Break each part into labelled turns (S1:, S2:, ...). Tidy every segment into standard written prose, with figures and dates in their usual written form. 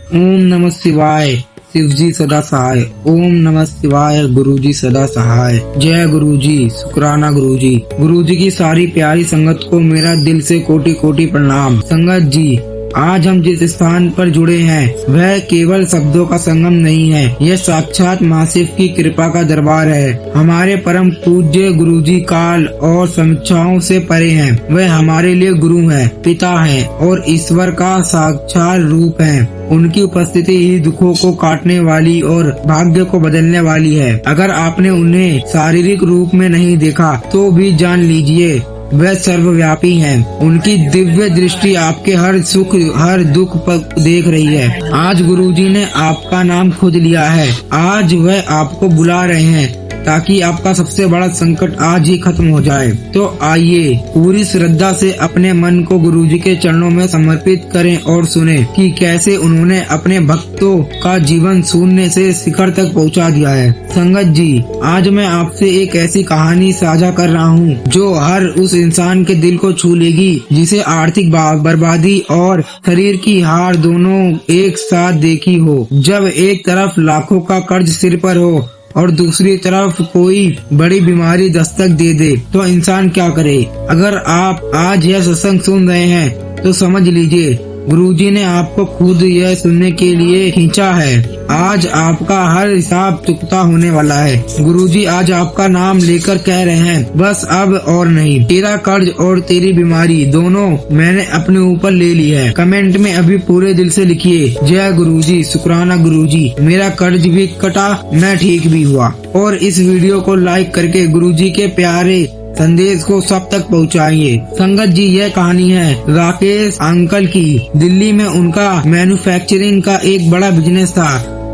S1: ओम नमः शिवाय। शिवजी सदा सहाय। ओम नमः शिवाय। गुरुजी सदा सहाय। जय गुरुजी। शुक्राना गुरुजी। गुरुजी की सारी प्यारी संगत को मेरा दिल से कोटि कोटि प्रणाम। संगत जी, आज हम जिस स्थान पर जुड़े हैं वह केवल शब्दों का संगम नहीं है, यह साक्षात महाशिव की कृपा का दरबार है। हमारे परम पूज्य गुरुजी काल और समीक्षाओं से परे हैं। वह हमारे लिए गुरु हैं, पिता हैं और ईश्वर का साक्षात रूप हैं। उनकी उपस्थिति ही दुखों को काटने वाली और भाग्य को बदलने वाली है। अगर आपने उन्हें शारीरिक रूप में नहीं देखा तो भी जान लीजिए वह सर्वव्यापी हैं। उनकी दिव्य दृष्टि आपके हर सुख हर दुख पर देख रही है। आज गुरुजी ने आपका नाम खुद लिया है। आज वह आपको बुला रहे हैं ताकि आपका सबसे बड़ा संकट आज ही खत्म हो जाए। तो आइए पूरी श्रद्धा से अपने मन को गुरुजी के चरणों में समर्पित करें और सुने कि कैसे उन्होंने अपने भक्तों का जीवन शून्य से शिखर तक पहुंचा दिया है। संगत जी, आज मैं आपसे एक ऐसी कहानी साझा कर रहा हूं जो हर उस इंसान के दिल को छू लेगी जिसे आर्थिक बर्बादी और शरीर की हार दोनों एक साथ देखी हो। जब एक तरफ लाखों का कर्ज सिर पर हो और दूसरी तरफ कोई बड़ी बीमारी दस्तक दे दे तो इंसान क्या करे। अगर आप आज यह सत्संग सुन रहे हैं तो समझ लीजिए गुरुजी ने आपको खुद यह सुनने के लिए खींचा है। आज आपका हर हिसाब चुकता होने वाला है। गुरुजी आज आपका नाम लेकर कह रहे हैं, बस अब और नहीं। तेरा कर्ज और तेरी बीमारी दोनों मैंने अपने ऊपर ले ली है। कमेंट में अभी पूरे दिल से लिखिए, जय गुरुजी, शुक्राना गुरुजी, मेरा कर्ज भी कटा, मैं ठीक भी हुआ। और इस वीडियो को लाइक करके गुरुजी के प्यारे संदेश को सब तक पहुंचाइए। संगत जी, यह कहानी है राकेश अंकल की। दिल्ली में उनका मैन्युफैक्चरिंग का एक बड़ा बिजनेस था।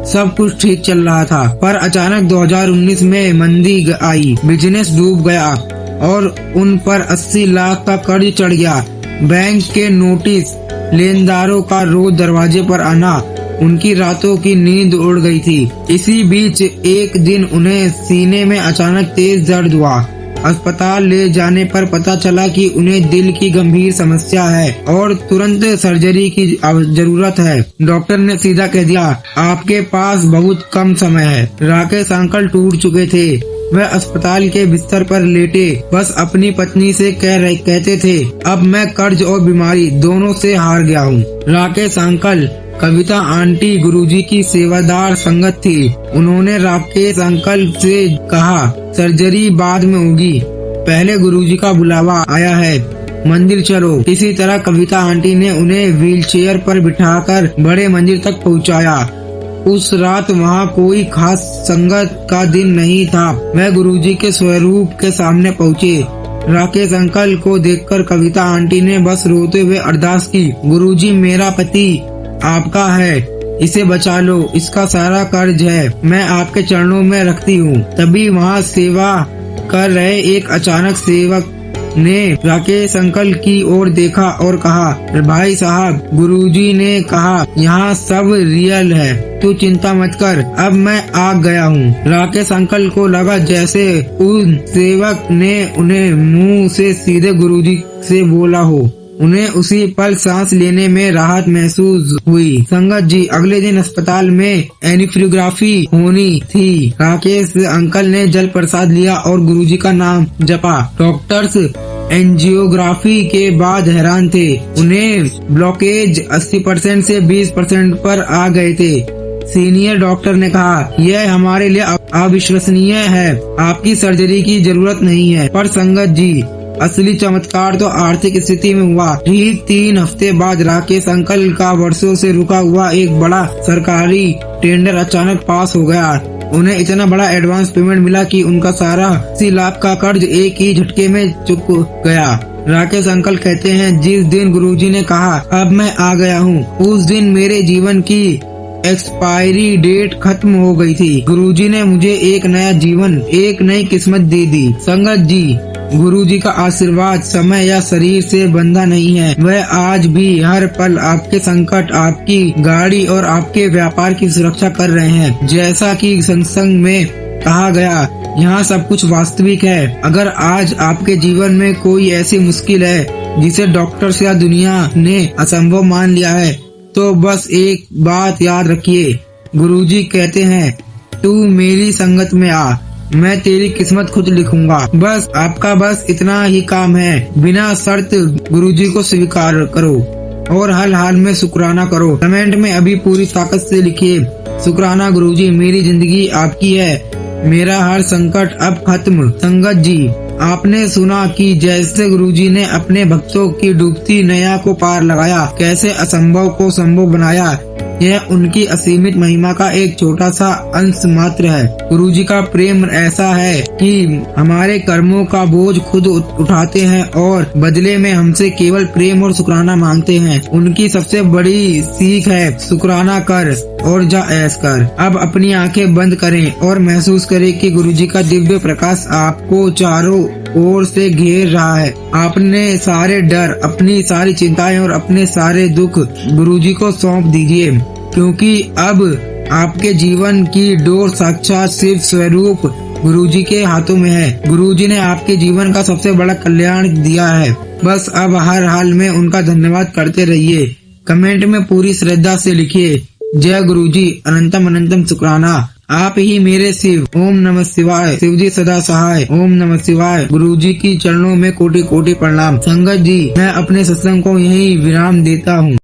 S1: सब कुछ ठीक चल रहा था, पर अचानक 2019 में मंदी आई, बिजनेस डूब गया और उन पर 80 लाख का कर्ज चढ़ गया। बैंक के नोटिस, लेनदारों का रोज दरवाजे पर आना, उनकी रातों की नींद उड़ गई थी। इसी बीच एक दिन उन्हें सीने में अचानक तेज दर्द हुआ। अस्पताल ले जाने पर पता चला कि उन्हें दिल की गंभीर समस्या है और तुरंत सर्जरी की जरूरत है। डॉक्टर ने सीधा कह दिया, आपके पास बहुत कम समय है। राकेश अंकल टूट चुके थे। वह अस्पताल के बिस्तर पर लेटे बस अपनी पत्नी से कहते थे, अब मैं कर्ज और बीमारी दोनों से हार गया हूँ। राकेश अंकल, कविता आंटी गुरुजी की सेवादार संगत थी। उन्होंने राकेश अंकल से कहा, सर्जरी बाद में होगी, पहले गुरुजी का बुलावा आया है, मंदिर चलो। किसी तरह कविता आंटी ने उन्हें व्हीलचेयर पर बिठाकर बड़े मंदिर तक पहुंचाया। उस रात वहाँ कोई खास संगत का दिन नहीं था। वह गुरुजी के स्वरूप के सामने पहुँचे। राकेश अंकल को देखकर कविता आंटी ने बस रोते हुए अरदास की, गुरुजी, मेरा पति आपका है, इसे बचा लो, इसका सारा कर्ज है, मैं आपके चरणों में रखती हूँ। तभी वहाँ सेवा कर रहे एक अचानक सेवक ने राकेश अंकल की ओर देखा और कहा, भाई साहब, गुरुजी ने कहा यहाँ सब रियल है, तू चिंता मत कर, अब मैं आ गया हूँ। राकेश अंकल को लगा जैसे उन सेवक ने उन्हें मुंह से सीधे गुरुजी से बोला हो। उन्हें उसी पल सांस लेने में राहत महसूस हुई। संगत जी, अगले दिन अस्पताल में एंजियोग्राफी होनी थी। राकेश अंकल ने जल प्रसाद लिया और गुरुजी का नाम जपा। डॉक्टर्स एंजियोग्राफी के बाद हैरान थे। उन्हें ब्लॉकेज 80% से 20% पर आ गए थे। सीनियर डॉक्टर ने कहा, यह हमारे लिए अविश्वसनीय है, आपकी सर्जरी की जरूरत नहीं है। पर संगत जी, असली चमत्कार तो आर्थिक स्थिति में हुआ। ठीक 3 हफ्ते बाद राकेश अंकल का वर्षों से रुका हुआ एक बड़ा सरकारी टेंडर अचानक पास हो गया। उन्हें इतना बड़ा एडवांस पेमेंट मिला कि उनका सारा 80 लाख का कर्ज एक ही झटके में चुक गया। राकेश अंकल कहते हैं, जिस दिन गुरुजी ने कहा अब मैं आ गया हूँ, उस दिन मेरे जीवन की एक्सपायरी डेट खत्म हो गई थी। गुरुजी ने मुझे एक नया जीवन, एक नई किस्मत दे दी। संगत जी, गुरुजी का आशीर्वाद समय या शरीर से बंधा नहीं है। वह आज भी हर पल आपके संकट, आपकी गाड़ी और आपके व्यापार की सुरक्षा कर रहे हैं। जैसा कि सत्संग में कहा गया, यहाँ सब कुछ वास्तविक है। अगर आज आपके जीवन में कोई ऐसी मुश्किल है जिसे डॉक्टर्स या दुनिया ने असंभव मान लिया है, तो बस एक बात याद रखिए, गुरुजी कहते हैं तू मेरी संगत में आ, मैं तेरी किस्मत खुद लिखूंगा। बस आपका बस इतना ही काम है, बिना शर्त गुरुजी को स्वीकार करो और हर हाल में शुक्राना करो। कमेंट में अभी पूरी ताकत से लिखिए, शुक्राना गुरुजी, मेरी जिंदगी आपकी है, मेरा हर संकट अब खत्म। संगत जी, आपने सुना कि जैसे गुरुजी ने अपने भक्तों की डूबती नैया को पार लगाया, कैसे असंभव को संभव बनाया, यह उनकी असीमित महिमा का एक छोटा सा अंश मात्र है। गुरुजी का प्रेम ऐसा है कि हमारे कर्मों का बोझ खुद उठाते हैं और बदले में हमसे केवल प्रेम और शुक्राना मांगते हैं। उनकी सबसे बड़ी सीख है, शुक्राना कर और जा ऐश कर। अब अपनी आंखें बंद करें और महसूस करें कि गुरुजी का दिव्य प्रकाश आपको चारों ओर से घेर रहा है। आपने सारे डर, अपनी सारी चिंताएं और अपने सारे दुख गुरुजी को सौंप दीजिए, क्योंकि अब आपके जीवन की डोर साक्षात शिव स्वरूप गुरुजी के हाथों में है। गुरुजी ने आपके जीवन का सबसे बड़ा कल्याण दिया है, बस अब हर हाल में उनका धन्यवाद करते रहिए। कमेंट में पूरी श्रद्धा से लिखिए, जय गुरुजी, अनंतम अनंतम शुक्राना, आप ही मेरे शिव। ओम नमः शिवाय, शिवजी सदा सहाय। ओम नमः शिवाय। गुरुजी की चरणों में कोटि कोटि प्रणाम। संगत जी, मैं अपने सत्संग को यही विराम देता हूँ।